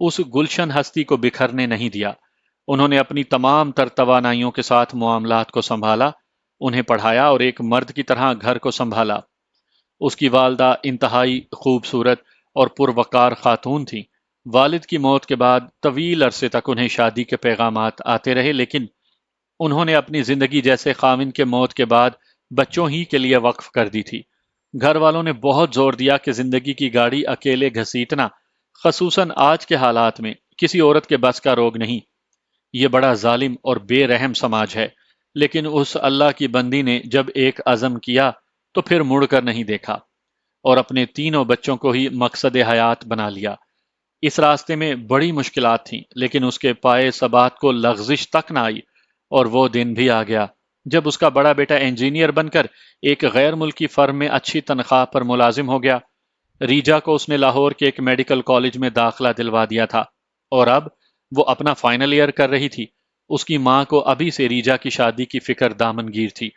اس گلشن ہستی کو بکھرنے نہیں دیا۔ انہوں نے اپنی تمام تر توانائیوں کے ساتھ معاملات کو سنبھالا، انہیں پڑھایا اور ایک مرد کی طرح گھر کو سنبھالا۔ اس کی والدہ انتہائی خوبصورت اور پروقار خاتون تھیں۔ والد کی موت کے بعد طویل عرصے تک انہیں شادی کے پیغامات آتے رہے، لیکن انہوں نے اپنی زندگی جیسے خاوند کے موت کے بعد بچوں ہی کے لیے وقف کر دی تھی۔ گھر والوں نے بہت زور دیا کہ زندگی کی گاڑی اکیلے گھسیٹنا، خصوصاً آج کے حالات میں، کسی عورت کے بس کا روگ نہیں۔ یہ بڑا ظالم اور بے رحم سماج ہے، لیکن اس اللہ کی بندی نے جب ایک عزم کیا تو پھر مڑ کر نہیں دیکھا، اور اپنے تینوں بچوں کو ہی مقصد حیات بنا لیا۔ اس راستے میں بڑی مشکلات تھیں، لیکن اس کے پائے ثبات کو لغزش تک نہ آئی، اور وہ دن بھی آ گیا جب اس کا بڑا بیٹا انجینئر بن کر ایک غیر ملکی فرم میں اچھی تنخواہ پر ملازم ہو گیا۔ ریجا کو اس نے لاہور کے ایک میڈیکل کالج میں داخلہ دلوا دیا تھا، اور اب وہ اپنا فائنل ایئر کر رہی تھی۔ اس کی ماں کو ابھی سے ریجا کی شادی کی فکر دامنگیر تھی۔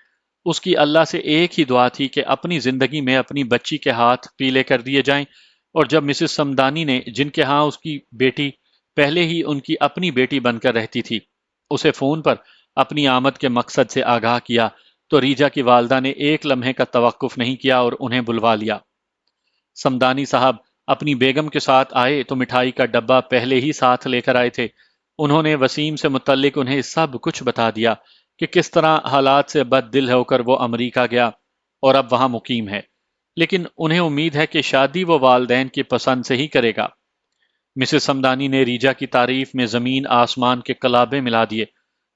اس کی اللہ سے ایک ہی دعا تھی کہ اپنی زندگی میں اپنی بچی کے ہاتھ پیلے کر دیے جائیں، اور جب مسز سمدانی نے، جن کے ہاں اس کی بیٹی پہلے ہی ان کی اپنی بیٹی بن کر رہتی تھی، اسے فون پر اپنی آمد کے مقصد سے آگاہ کیا، تو ریجا کی والدہ نے ایک لمحے کا توقف نہیں کیا اور انہیں بلوا لیا۔ سمدانی صاحب اپنی بیگم کے ساتھ آئے تو مٹھائی کا ڈبہ پہلے ہی ساتھ لے کر آئے تھے۔ انہوں نے وسیم سے متعلق انہیں سب کچھ بتا دیا کہ کس طرح حالات سے بد دل ہو کر وہ امریکہ گیا اور اب وہاں مقیم ہے۔ لیکن انہیں امید ہے کہ شادی وہ والدین کی پسند سے ہی کرے گا۔ مسز سمدانی نے ریجا کی تعریف میں زمین آسمان کے کلابے ملا دیے۔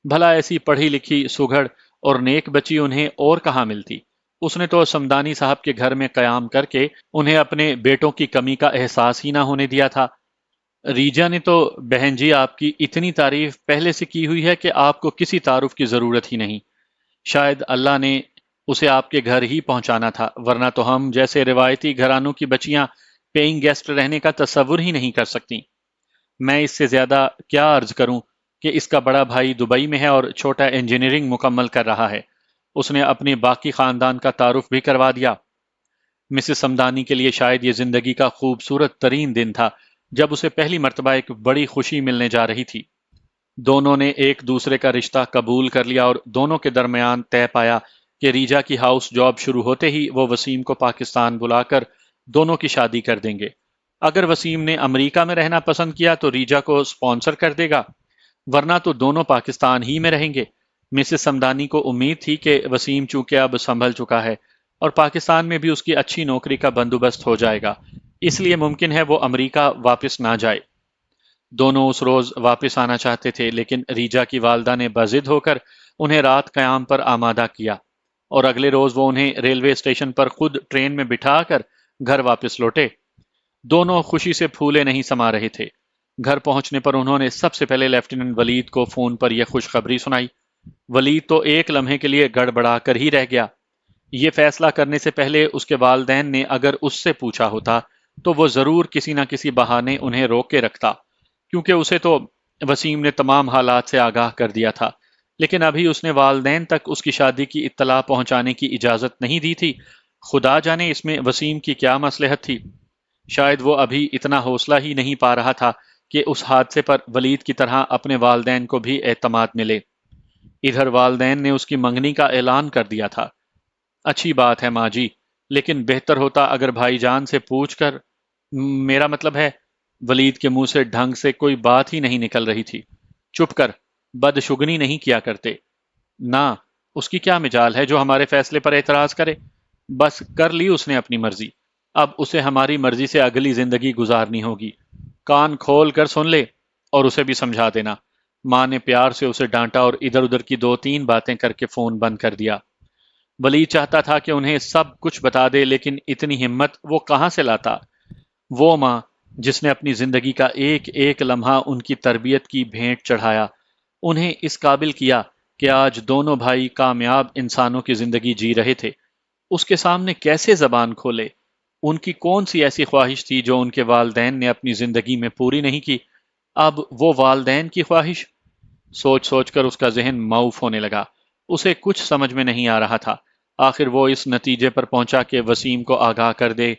بھلا ایسی پڑھی لکھی سگھڑ اور نیک بچی انہیں اور کہاں ملتی؟ اس نے تو سمدانی صاحب کے گھر میں قیام کر کے انہیں اپنے بیٹوں کی کمی کا احساس ہی نہ ہونے دیا تھا۔ ریجا نے تو بہن جی آپ کی اتنی تعریف پہلے سے کی ہوئی ہے کہ آپ کو کسی تعارف کی ضرورت ہی نہیں۔ شاید اللہ نے اسے آپ کے گھر ہی پہنچانا تھا، ورنہ تو ہم جیسے روایتی گھرانوں کی بچیاں پیئنگ گیسٹ رہنے کا تصور ہی نہیں کر سکتی۔ میں اس سے زیادہ کیا عرض کروں کہ اس کا بڑا بھائی دبئی میں ہے اور چھوٹا انجینئرنگ مکمل کر رہا ہے۔ اس نے اپنے باقی خاندان کا تعارف بھی کروا دیا۔ مسز سمدانی کے لیے شاید یہ زندگی کا خوبصورت ترین دن تھا جب اسے پہلی مرتبہ ایک بڑی خوشی ملنے جا رہی تھی۔ دونوں نے ایک دوسرے کا رشتہ قبول کر لیا اور دونوں کے درمیان طے پایا کہ ریجا کی ہاؤس جاب شروع ہوتے ہی وہ وسیم کو پاکستان بلا کر دونوں کی شادی کر دیں گے۔ اگر وسیم نے امریکہ میں رہنا پسند کیا تو ریجا کو سپانسر کر دے گا، ورنہ تو دونوں پاکستان ہی میں رہیں گے۔ مسز سمدانی کو امید تھی کہ وسیم چونکہ اب سنبھل چکا ہے اور پاکستان میں بھی اس کی اچھی نوکری کا بندوبست ہو جائے گا، اس لیے ممکن ہے وہ امریکہ واپس نہ جائے۔ دونوں اس روز واپس آنا چاہتے تھے، لیکن ریجا کی والدہ نے بضد ہو کر انہیں رات قیام پر آمادہ کیا اور اگلے روز وہ انہیں ریلوے اسٹیشن پر خود ٹرین میں بٹھا کر گھر واپس لوٹے۔ دونوں خوشی سے پھولے نہیں سما رہے تھے۔ گھر پہنچنے پر انہوں نے سب سے پہلے لیفٹیننٹ ولید کو فون پر یہ خوشخبری سنائی۔ ولید تو ایک لمحے کے لیے گڑبڑا کر ہی رہ گیا۔ یہ فیصلہ کرنے سے پہلے اس کے والدین نے اگر اس سے پوچھا ہوتا تو وہ ضرور کسی نہ کسی بہانے انہیں روک کے رکھتا، کیونکہ اسے تو وسیم نے تمام حالات سے آگاہ کر دیا تھا، لیکن ابھی اس نے والدین تک اس کی شادی کی اطلاع پہنچانے کی اجازت نہیں دی تھی۔ خدا جانے اس میں وسیم کی کیا مصلحت تھی۔ شاید وہ ابھی اتنا حوصلہ ہی نہیں پا رہا تھا کہ اس حادثے پر ولید کی طرح اپنے والدین کو بھی اعتماد ملے۔ ادھر والدین نے اس کی منگنی کا اعلان کر دیا تھا۔ اچھی بات ہے ماں جی، لیکن بہتر ہوتا اگر بھائی جان سے پوچھ کر، میرا مطلب ہے۔ ولید کے منہ سے ڈھنگ سے کوئی بات ہی نہیں نکل رہی تھی۔ چپ کر، بدشگنی نہیں کیا کرتے۔ نہ، اس کی کیا مجال ہے جو ہمارے فیصلے پر اعتراض کرے؟ بس کر لی اس نے اپنی مرضی، اب اسے ہماری مرضی سے اگلی زندگی گزارنی ہوگی۔ کان کھول کر سن لے اور اسے بھی سمجھا دینا۔ ماں نے پیار سے اسے ڈانٹا اور ادھر ادھر کی دو تین باتیں کر کے فون بند کر دیا۔ ولید چاہتا تھا کہ انہیں سب کچھ بتا دے، لیکن اتنی ہمت وہ کہاں سے لاتا؟ وہ ماں جس نے اپنی زندگی کا ایک ایک لمحہ ان کی تربیت کی بھینٹ چڑھایا، انہیں اس قابل کیا کہ آج دونوں بھائی کامیاب انسانوں کی زندگی جی رہے تھے، اس کے سامنے کیسے زبان کھولے؟ ان کی کون سی ایسی خواہش تھی جو ان کے والدین نے اپنی زندگی میں پوری نہیں کی؟ اب وہ والدین کی خواہش؟ سوچ سوچ کر اس کا ذہن معوف ہونے لگا۔ اسے کچھ سمجھ میں نہیں آ رہا تھا۔ آخر وہ اس نتیجے پر پہنچا کہ وسیم کو آگاہ کر دے۔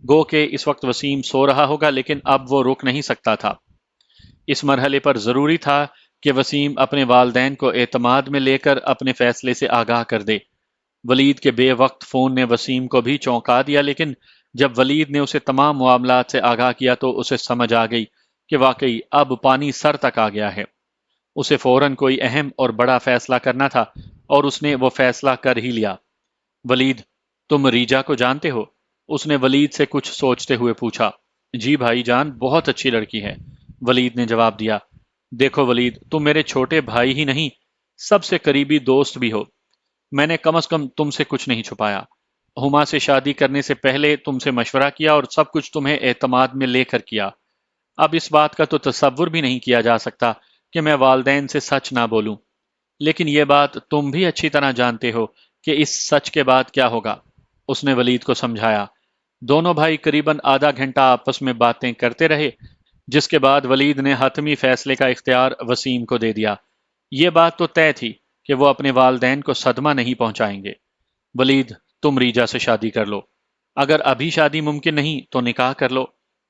گو کہ اس وقت وسیم سو رہا ہوگا، لیکن اب وہ رک نہیں سکتا تھا۔ اس مرحلے پر ضروری تھا کہ وسیم اپنے والدین کو اعتماد میں لے کر اپنے فیصلے سے آگاہ کر دے۔ ولید کے بے وقت فون نے وسیم کو بھی چونکا دیا، لیکن جب ولید نے اسے تمام معاملات سے آگاہ کیا تو اسے سمجھ آ گئی کہ واقعی اب پانی سر تک آ گیا ہے۔ اسے فوراً کوئی اہم اور بڑا فیصلہ کرنا تھا اور اس نے وہ فیصلہ کر ہی لیا۔ ولید، تم ریجا کو جانتے ہو؟ اس نے ولید سے کچھ سوچتے ہوئے پوچھا۔ جی بھائی جان، بہت اچھی لڑکی ہے، ولید نے جواب دیا۔ دیکھو ولید، تم میرے چھوٹے بھائی ہی نہیں، سب سے قریبی دوست بھی ہو۔ میں نے کم از کم تم سے کچھ نہیں چھپایا۔ ہما سے شادی کرنے سے پہلے تم سے مشورہ کیا اور سب کچھ تمہیں اعتماد میں لے کر کیا۔ اب اس بات کا تو تصور بھی نہیں کیا جا سکتا کہ میں والدین سے سچ نہ بولوں، لیکن یہ بات تم بھی اچھی طرح جانتے ہو کہ اس سچ کے بعد کیا ہوگا، اس نے ولید کو سمجھایا۔ دونوں بھائی قریباً آدھا گھنٹہ آپس میں باتیں کرتے رہے، جس کے بعد ولید نے حتمی فیصلے کا اختیار وسیم کو دے دیا۔ یہ بات تو طے تھی کہ وہ اپنے والدین کو صدمہ نہیں پہنچائیں گے۔ ولید، تم ریجا سے شادی کر لو۔ اگر ابھی شادی ممکن نہیں تو نکاح کر لو۔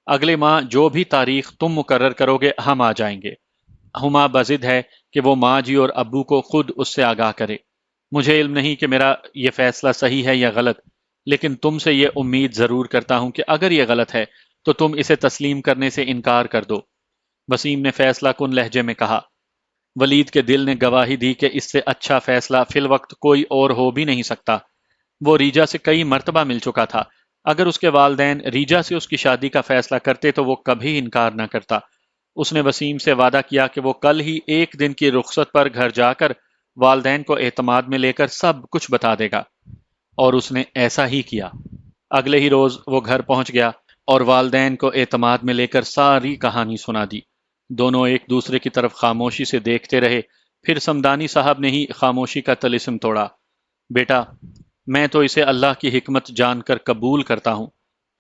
اگلے ماہ جو بھی تاریخ تم مقرر کرو گے ہم آ جائیں گے۔ ہما بضد ہے کہ وہ ماں جی اور ابو کو خود اس سے آگاہ کرے۔ مجھے علم نہیں کہ میرا یہ فیصلہ صحیح ہے یا غلط، لیکن تم سے یہ امید ضرور کرتا ہوں کہ اگر یہ غلط ہے تو تم اسے تسلیم کرنے سے انکار کر دو، وسیم نے فیصلہ کن لہجے میں کہا۔ ولید کے دل نے گواہی دی کہ اس سے اچھا فیصلہ فی الوقت کوئی اور ہو بھی نہیں سکتا۔ وہ ریجا سے کئی مرتبہ مل چکا تھا، اگر اس کے والدین ریجا سے اس کی شادی کا فیصلہ کرتے تو وہ کبھی انکار نہ کرتا۔ اس نے وسیم سے وعدہ کیا کہ وہ کل ہی ایک دن کی رخصت پر گھر جا کر والدین کو اعتماد میں لے کر سب کچھ بتا دے گا، اور اس نے ایسا ہی کیا۔ اگلے ہی روز وہ گھر پہنچ گیا اور والدین کو اعتماد میں لے کر ساری کہانی سنا دی۔ دونوں ایک دوسرے کی طرف خاموشی سے دیکھتے رہے، پھر سمدانی صاحب نے ہی خاموشی کا طلسم توڑا۔ بیٹا، میں تو اسے اللہ کی حکمت جان کر قبول کرتا ہوں۔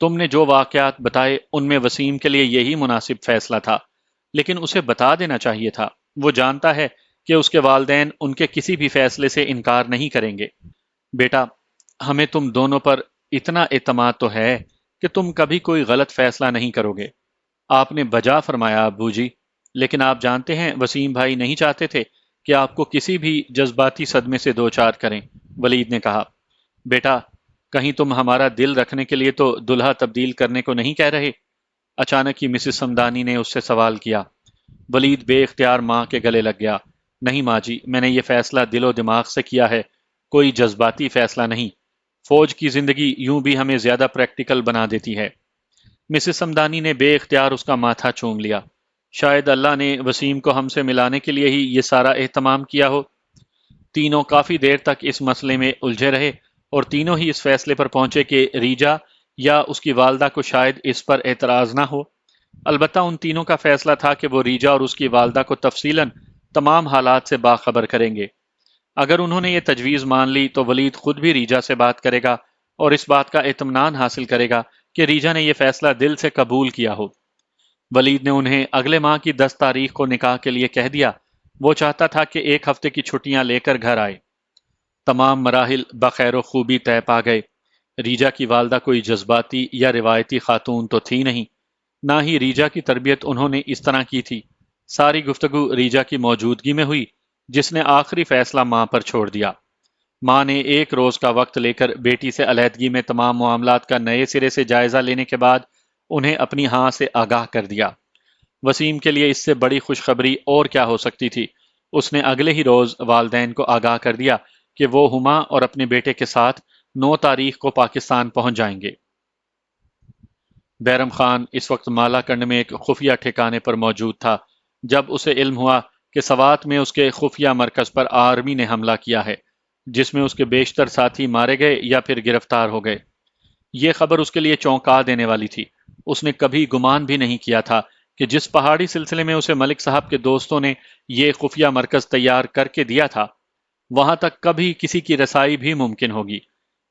تم نے جو واقعات بتائے ان میں وسیم کے لیے یہی مناسب فیصلہ تھا، لیکن اسے بتا دینا چاہیے تھا۔ وہ جانتا ہے کہ اس کے والدین ان کے کسی بھی فیصلے سے انکار نہیں کریں گے۔ بیٹا، ہمیں تم دونوں پر اتنا اعتماد تو ہے کہ تم کبھی کوئی غلط فیصلہ نہیں کرو گے۔ آپ نے بجا فرمایا ابو جی، لیکن آپ جانتے ہیں وسیم بھائی نہیں چاہتے تھے کہ آپ کو کسی بھی جذباتی صدمے سے دوچار کریں۔ ولید نے کہا، بیٹا، کہیں تم ہمارا دل رکھنے کے لیے تو دلہا تبدیل کرنے کو نہیں کہہ رہے؟ اچانک ہی مسز سمدانی نے اس سے سوال کیا۔ ولید بے اختیار ماں کے گلے لگ گیا۔ نہیں ماں جی، میں نے یہ فیصلہ دل و دماغ سے کیا ہے، کوئی جذباتی فیصلہ نہیں۔ فوج کی زندگی یوں بھی ہمیں زیادہ پریکٹیکل بنا دیتی ہے۔ مسز سمدانی نے بے اختیار اس کا ماتھا چوم لیا۔ شاید اللہ نے وسیم کو ہم سے ملانے کے لیے ہی یہ سارا اہتمام کیا ہو۔ تینوں کافی دیر تک اس مسئلے میں الجھے رہے اور تینوں ہی اس فیصلے پر پہنچے کہ ریجا یا اس کی والدہ کو شاید اس پر اعتراض نہ ہو۔ البتہ ان تینوں کا فیصلہ تھا کہ وہ ریجا اور اس کی والدہ کو تفصیلاً تمام حالات سے باخبر کریں گے۔ اگر انہوں نے یہ تجویز مان لی تو ولید خود بھی ریجا سے بات کرے گا اور اس بات کا اطمینان حاصل کرے گا کہ ریجا نے یہ فیصلہ دل سے قبول کیا ہو۔ ولید نے انہیں اگلے ماہ کی 10 تاریخ کو نکاح کے لیے کہہ دیا۔ وہ چاہتا تھا کہ ایک ہفتے کی چھٹیاں لے کر گھر آئے۔ تمام مراحل بخیر و خوبی طے پا گئے۔ ریجا کی والدہ کوئی جذباتی یا روایتی خاتون تو تھی نہیں، نہ ہی ریجا کی تربیت انہوں نے اس طرح کی تھی۔ ساری گفتگو ریجا کی موجودگی میں ہوئی، جس نے آخری فیصلہ ماں پر چھوڑ دیا۔ ماں نے ایک روز کا وقت لے کر بیٹی سے علیحدگی میں تمام معاملات کا نئے سرے سے جائزہ لینے کے بعد انہیں اپنی ہاں سے آگاہ کر دیا۔ وسیم کے لیے اس سے بڑی خوشخبری اور کیا ہو سکتی تھی؟ اس نے اگلے ہی روز والدین کو آگاہ کر دیا کہ وہ ہما اور اپنے بیٹے کے ساتھ 9 تاریخ کو پاکستان پہنچ جائیں گے۔ بیرم خان اس وقت مالا کنڈ میں ایک خفیہ ٹھکانے پر موجود تھا جب اسے علم ہوا کہ سوات میں اس کے خفیہ مرکز پر آرمی نے حملہ کیا ہے، جس میں اس کے بیشتر ساتھی مارے گئے یا پھر گرفتار ہو گئے۔ یہ خبر اس کے لیے چونکا دینے والی تھی۔ اس نے کبھی گمان بھی نہیں کیا تھا کہ جس پہاڑی سلسلے میں اسے ملک صاحب کے دوستوں نے یہ خفیہ مرکز تیار کر کے دیا تھا، وہاں تک کبھی کسی کی رسائی بھی ممکن ہوگی۔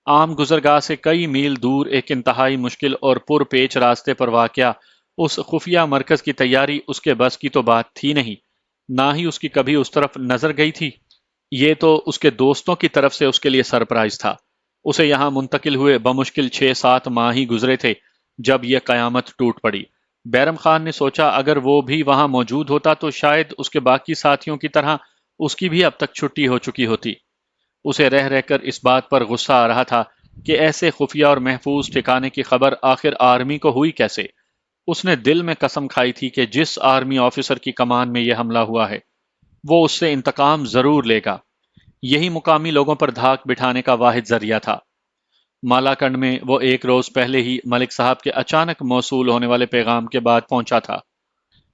عام گزرگاہ سے کئی میل دور ایک انتہائی مشکل اور پر پیچ راستے پر واقع اس خفیہ مرکز کی تیاری اس کے بس کی تو بات تھی نہیں، نہ ہی اس کی کبھی اس طرف نظر گئی تھی۔ یہ تو اس کے دوستوں کی طرف سے اس کے لیے سرپرائز تھا۔ اسے یہاں منتقل ہوئے بمشکل 6-7 ماہ ہی گزرے تھے جب یہ قیامت ٹوٹ پڑی۔ بیرم خان نے سوچا اگر وہ بھی وہاں موجود ہوتا تو شاید اس کے باقی ساتھیوں کی طرح اس کی بھی اب تک چھٹی ہو چکی ہوتی۔ اسے رہ رہ کر اس بات پر غصہ آ رہا تھا کہ ایسے خفیہ اور محفوظ ٹھکانے کی خبر آخر آرمی کو ہوئی کیسے۔ اس نے دل میں قسم کھائی تھی کہ جس آرمی آفیسر کی کمان میں یہ حملہ ہوا ہے وہ اس سے انتقام ضرور لے گا۔ یہی مقامی لوگوں پر دھاک بٹھانے کا واحد ذریعہ تھا۔ مالا کنڈ میں وہ ایک روز پہلے ہی ملک صاحب کے اچانک موصول ہونے والے پیغام کے بعد پہنچا تھا۔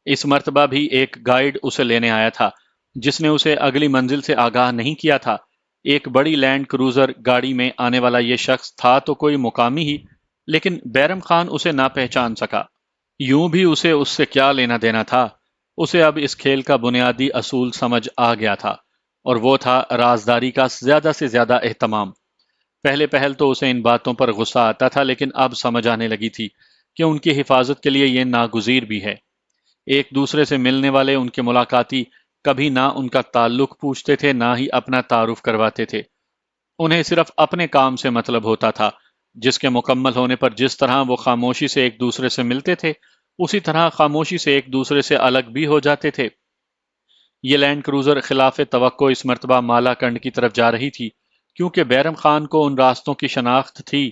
اس مرتبہ بھی ایک گائیڈ اسے لینے آیا تھا جس نے اسے اگلی منزل سے آگاہ نہیں کیا تھا۔ ایک بڑی لینڈ کروزر گاڑی میں آنے والا یہ شخص تھا تو کوئی مقامی ہی، لیکن بیرم خان اسے نہ پہچان سکا۔ یوں بھی اسے اس سے کیا لینا دینا تھا؟ اسے اب اس کھیل کا بنیادی اصول سمجھ آ گیا تھا، اور وہ تھا رازداری کا زیادہ سے زیادہ اہتمام۔ پہلے پہل تو اسے ان باتوں پر غصہ آتا تھا، لیکن اب سمجھ آنے لگی تھی کہ ان کی حفاظت کے لیے یہ ناگزیر بھی ہے۔ ایک دوسرے سے ملنے والے ان کے ملاقاتی کبھی نہ ان کا تعلق پوچھتے تھے نہ ہی اپنا تعارف کرواتے تھے۔ انہیں صرف اپنے کام سے مطلب ہوتا تھا، جس کے مکمل ہونے پر جس طرح وہ خاموشی سے ایک دوسرے سے ملتے تھے اسی طرح خاموشی سے ایک دوسرے سے الگ بھی ہو جاتے تھے۔ یہ لینڈ کروزر خلاف توقع اس مرتبہ مالا کنڈ کی طرف جا رہی تھی۔ کیونکہ بیرم خان کو ان راستوں کی شناخت تھی،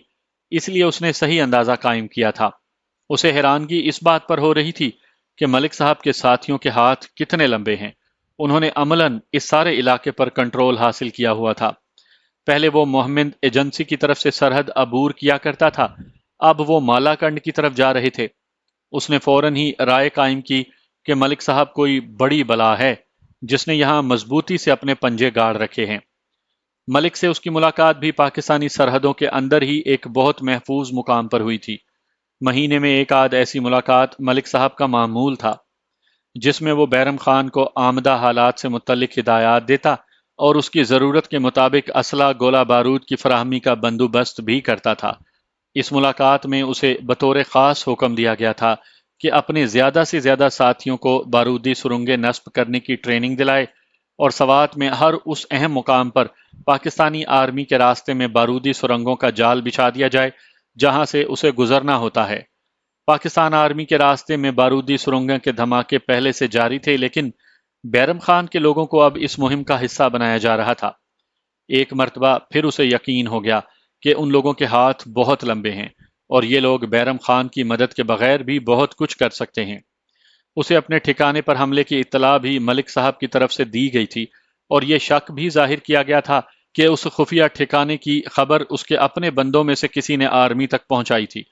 اس لیے اس نے صحیح اندازہ قائم کیا تھا۔ اسے حیرانگی اس بات پر ہو رہی تھی کہ ملک صاحب کے ساتھیوں کے ہاتھ کتنے لمبے ہیں۔ انہوں نے عملاً اس سارے علاقے پر کنٹرول حاصل کیا ہوا تھا۔ پہلے وہ محمد ایجنسی کی طرف سے سرحد عبور کیا کرتا تھا، اب وہ مالا کنڈ کی طرف جا رہے تھے۔ اس نے فوراً ہی رائے قائم کی کہ ملک صاحب کوئی بڑی بلا ہے جس نے یہاں مضبوطی سے اپنے پنجے گاڑ رکھے ہیں۔ ملک سے اس کی ملاقات بھی پاکستانی سرحدوں کے اندر ہی ایک بہت محفوظ مقام پر ہوئی تھی۔ مہینے میں ایک آدھ ایسی ملاقات ملک صاحب کا معمول تھا، جس میں وہ بیرم خان کو آمدہ حالات سے متعلق ہدایات دیتا اور اس کی ضرورت کے مطابق اسلحہ گولہ بارود کی فراہمی کا بندوبست بھی کرتا تھا۔ اس ملاقات میں اسے بطور خاص حکم دیا گیا تھا کہ اپنے زیادہ سے زیادہ ساتھیوں کو بارودی سرنگیں نصب کرنے کی ٹریننگ دلائے اور سوات میں ہر اس اہم مقام پر پاکستانی آرمی کے راستے میں بارودی سرنگوں کا جال بچھا دیا جائے جہاں سے اسے گزرنا ہوتا ہے۔ پاکستان آرمی کے راستے میں بارودی سرنگوں کے دھماکے پہلے سے جاری تھے، لیکن بیرم خان کے لوگوں کو اب اس مہم کا حصہ بنایا جا رہا تھا۔ ایک مرتبہ پھر اسے یقین ہو گیا کہ ان لوگوں کے ہاتھ بہت لمبے ہیں اور یہ لوگ بیرم خان کی مدد کے بغیر بھی بہت کچھ کر سکتے ہیں۔ اسے اپنے ٹھکانے پر حملے کی اطلاع بھی ملک صاحب کی طرف سے دی گئی تھی اور یہ شک بھی ظاہر کیا گیا تھا کہ اس خفیہ ٹھکانے کی خبر اس کے اپنے بندوں میں سے کسی نے آرمی تک پہنچائی تھی،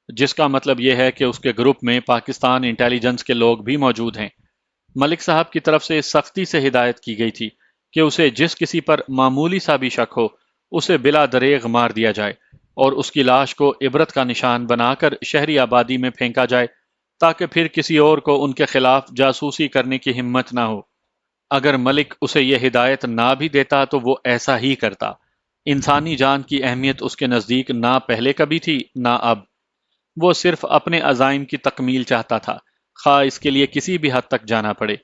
جس کا مطلب یہ ہے کہ اس کے گروپ میں پاکستان انٹیلیجنس کے لوگ بھی موجود ہیں۔ ملک صاحب کی طرف سے سختی سے ہدایت کی گئی تھی کہ اسے جس کسی پر معمولی سا بھی شک ہو اسے بلا دریغ مار دیا جائے اور اس کی لاش کو عبرت کا نشان بنا کر شہری آبادی میں پھینکا جائے تاکہ پھر کسی اور کو ان کے خلاف جاسوسی کرنے کی ہمت نہ ہو۔ اگر ملک اسے یہ ہدایت نہ بھی دیتا تو وہ ایسا ہی کرتا۔ انسانی جان کی اہمیت اس کے نزدیک نہ پہلے کبھی تھی نہ اب۔ وہ صرف اپنے عزائم کی تکمیل چاہتا تھا، خواہ اس کے لیے کسی بھی حد تک جانا پڑے۔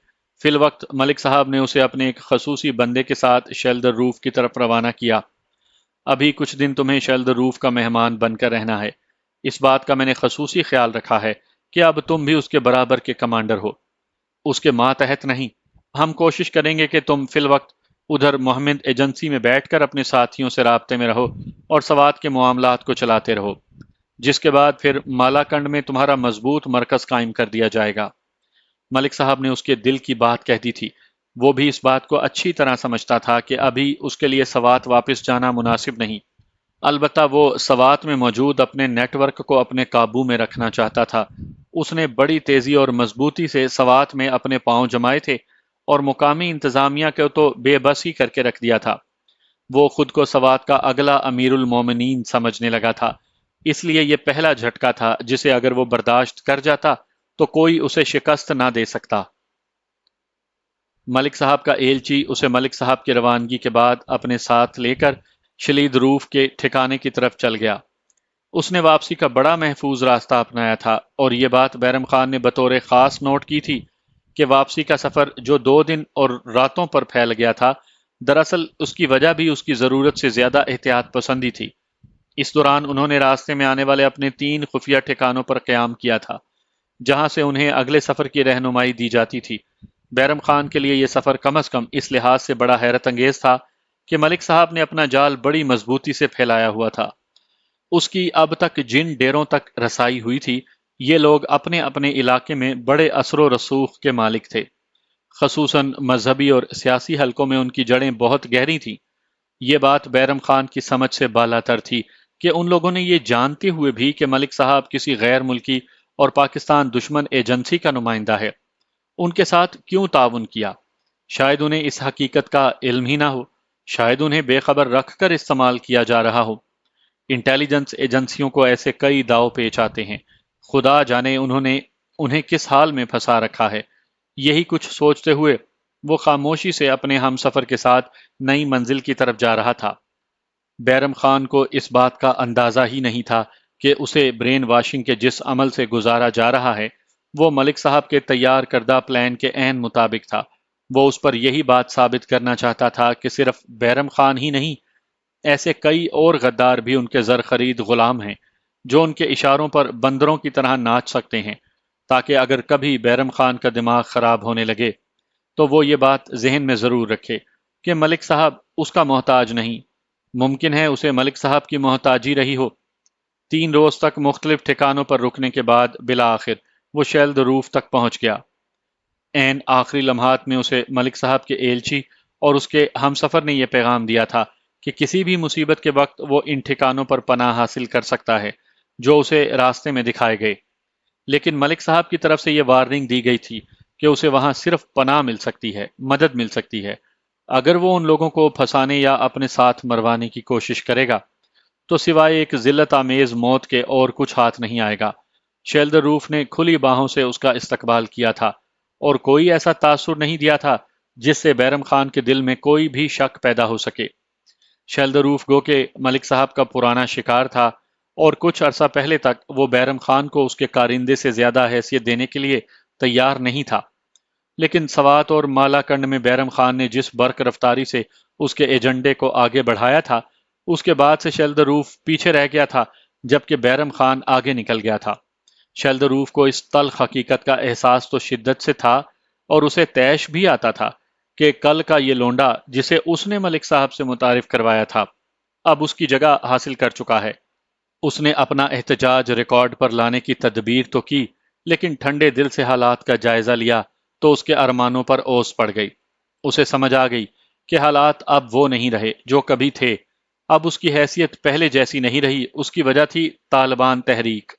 فی الوقت ملک صاحب نے اسے اپنے ایک خصوصی بندے کے ساتھ شیلدر روف کی طرف روانہ کیا۔ ابھی کچھ دن تمہیں شیلدر روف کا مہمان بن کر رہنا ہے۔ اس بات کا میں نے خصوصی خیال رکھا ہے کہ اب تم بھی اس کے برابر کے کمانڈر ہو، اس کے ماتحت نہیں۔ ہم کوشش کریں گے کہ تم فی الوقت ادھر محمد ایجنسی میں بیٹھ کر اپنے ساتھیوں سے رابطے میں رہو اور سوات کے معاملات کو چلاتے رہو، جس کے بعد پھر مالا کنڈ میں تمہارا مضبوط مرکز قائم کر دیا جائے گا۔ ملک صاحب نے اس کے دل کی بات کہہ دی تھی۔ وہ بھی اس بات کو اچھی طرح سمجھتا تھا کہ ابھی اس کے لیے سوات واپس جانا مناسب نہیں۔ البتہ وہ سوات میں موجود اپنے نیٹ ورک کو اپنے قابو میں رکھنا چاہتا تھا۔ اس نے بڑی تیزی اور مضبوطی سے سوات میں اپنے پاؤں جمائے تھے اور مقامی انتظامیہ کو تو بے بس ہی کر کے رکھ دیا تھا۔ وہ خود کو سوات کا اگلا امیر المومنین سمجھنے لگا تھا، اس لیے یہ پہلا جھٹکا تھا جسے اگر وہ برداشت کر جاتا تو کوئی اسے شکست نہ دے سکتا۔ ملک صاحب کا ایلچی اسے ملک صاحب کی روانگی کے بعد اپنے ساتھ لے کر شلید روف کے ٹھکانے کی طرف چل گیا۔ اس نے واپسی کا بڑا محفوظ راستہ اپنایا تھا اور یہ بات بیرم خان نے بطور خاص نوٹ کی تھی کہ واپسی کا سفر جو 2 دن اور راتوں پر پھیل گیا تھا، دراصل اس کی وجہ بھی اس کی ضرورت سے زیادہ احتیاط پسندی تھی۔ اس دوران انہوں نے راستے میں آنے والے اپنے 3 خفیہ ٹھکانوں پر قیام کیا تھا، جہاں سے انہیں اگلے سفر کی رہنمائی دی جاتی تھی۔ بیرم خان کے لیے یہ سفر کم از کم اس لحاظ سے بڑا حیرت انگیز تھا کہ ملک صاحب نے اپنا جال بڑی مضبوطی سے پھیلایا ہوا تھا۔ اس کی اب تک جن ڈیروں تک رسائی ہوئی تھی، یہ لوگ اپنے اپنے علاقے میں بڑے اثر و رسوخ کے مالک تھے۔ خصوصاً مذہبی اور سیاسی حلقوں میں ان کی جڑیں بہت گہری تھیں۔ یہ بات بیرم خان کی سمجھ سے بالا تر تھی کہ ان لوگوں نے یہ جانتے ہوئے بھی کہ ملک صاحب کسی غیر ملکی اور پاکستان دشمن ایجنسی کا نمائندہ ہے، ان کے ساتھ کیوں تعاون کیا۔ شاید انہیں اس حقیقت کا علم ہی نہ ہو، شاید انہیں بے خبر رکھ کر استعمال کیا جا رہا ہو۔ انٹیلیجنس ایجنسیوں کو ایسے کئی داؤ پیچ آتے ہیں، خدا جانے انہیں کس حال میں پھنسا رکھا ہے۔ یہی کچھ سوچتے ہوئے وہ خاموشی سے اپنے ہم سفر کے ساتھ نئی منزل کی طرف جا رہا تھا۔ بیرم خان کو اس بات کا اندازہ ہی نہیں تھا کہ اسے برین واشنگ کے جس عمل سے گزارا جا رہا ہے وہ ملک صاحب کے تیار کردہ پلان کے عین مطابق تھا۔ وہ اس پر یہی بات ثابت کرنا چاہتا تھا کہ صرف بیرم خان ہی نہیں، ایسے کئی اور غدار بھی ان کے زر خرید غلام ہیں جو ان کے اشاروں پر بندروں کی طرح ناچ سکتے ہیں، تاکہ اگر کبھی بیرم خان کا دماغ خراب ہونے لگے تو وہ یہ بات ذہن میں ضرور رکھے کہ ملک صاحب اس کا محتاج نہیں، ممکن ہے اسے ملک صاحب کی محتاجی رہی ہو۔ 3 روز تک مختلف ٹھکانوں پر رکنے کے بعد بالآخر وہ شیلد روف تک پہنچ گیا۔ عین آخری لمحات میں اسے ملک صاحب کے ایلچی اور اس کے ہم سفر نے یہ پیغام دیا تھا کہ کسی بھی مصیبت کے وقت وہ ان ٹھکانوں پر پناہ حاصل کر سکتا ہے جو اسے راستے میں دکھائے گئے، لیکن ملک صاحب کی طرف سے یہ وارننگ دی گئی تھی کہ اسے وہاں صرف پناہ مل سکتی ہے، مدد مل سکتی ہے۔ اگر وہ ان لوگوں کو پھنسانے یا اپنے ساتھ مروانے کی کوشش کرے گا تو سوائے ایک ذلت آمیز موت کے اور کچھ ہاتھ نہیں آئے گا۔ شیلدر روف نے کھلی باہوں سے اس کا استقبال کیا تھا اور کوئی ایسا تاثر نہیں دیا تھا جس سے بیرم خان کے دل میں کوئی بھی شک پیدا ہو سکے۔ شیلدر روف گو کہ ملک صاحب کا پرانا شکار تھا اور کچھ عرصہ پہلے تک وہ بیرم خان کو اس کے کارندے سے زیادہ حیثیت دینے کے لیے تیار نہیں تھا، لیکن سوات اور مالا کنڈ میں بیرم خان نے جس برق رفتاری سے اس کے ایجنڈے کو آگے بڑھایا تھا، اس کے بعد سے شیلدر روف پیچھے رہ گیا تھا جبکہ بیرم خان آگے نکل گیا تھا۔ شیلدر روف کو اس تلخ حقیقت کا احساس تو شدت سے تھا اور اسے طیش بھی آتا تھا کہ کل کا یہ لونڈا جسے اس نے ملک صاحب سے متعارف کروایا تھا اب اس کی جگہ حاصل کر چکا ہے۔ اس نے اپنا احتجاج ریکارڈ پر لانے کی تدبیر تو کی، لیکن ٹھنڈے دل سے حالات کا جائزہ لیا تو اس کے ارمانوں پر اوس پڑ گئی۔ اسے سمجھ آ گئی کہ حالات اب وہ نہیں رہے جو کبھی تھے۔ اب اس کی حیثیت پہلے جیسی نہیں رہی۔ اس کی وجہ تھی طالبان تحریک۔